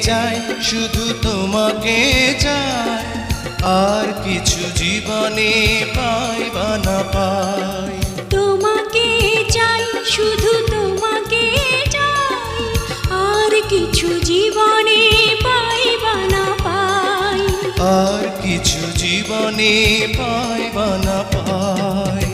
চাই, শুধু তোমাকে চাই, আর কিছু জীবনে পাই বা না পাই। তোমাকে চাই, শুধু তোমাকে চাই, আর কিছু জীবনে পাই বা না পাই। আর কিছু জীবনে পাই বা না পাই।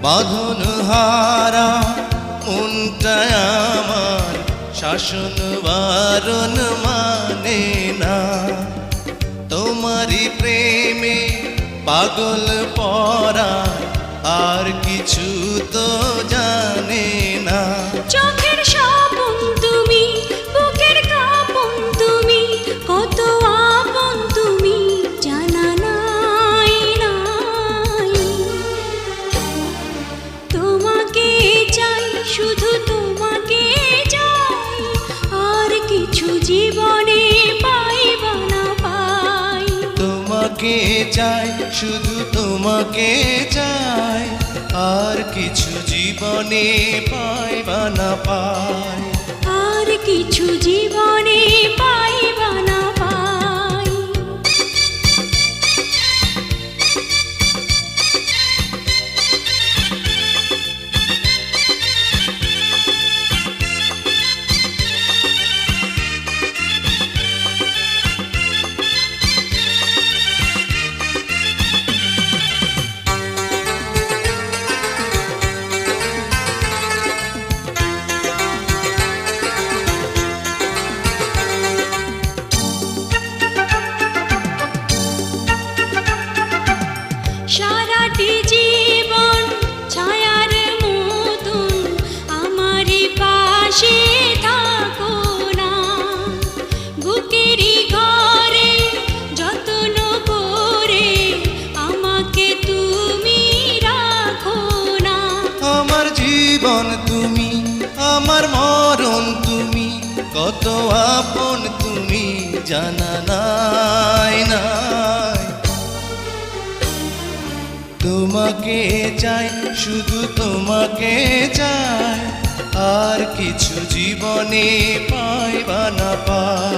বাঁধন হারা মনটা আমার শাসন বারণ মানে না। তোমারই প্রেমে পাগল পরা, আর কিছু তো জানে না। চোখের স্বপন তুমি, বুকের কাঁপন তুমি, কত আপন তুমি জানা নাই নাই। তোমাকে চাই, শুধু তোমাকে চাই, আর কিছু জীবনে পাই বা না পাই। তোমাকে চাই, শুধু তোমাকে চাই, আর কিছু জীবনে পাই বা না পাই। আর কিছু জীবনে পাই বা না পাই। সারাটি জীবন ছায়ার মতন আমারই পাশে থাকো না। বুকেরই ঘরে যত্ন করে আমাকে তুমি রাখো না। আমার জীবন তুমি, আমার মরণ তুমি, কত আপন তুমি জানা নাই নাই। তোমাকে চাই, শুধু তোমাকে চাই, আর কিছু জীবনে পাই বা না পাই।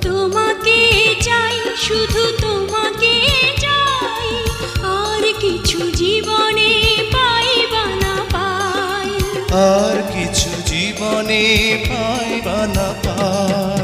তোমাকে চাই, শুধু তোমাকে চাই, আর কিছু জীবনে পাই বা না পাই। আর কিছু জীবনে পাই বা না পাই।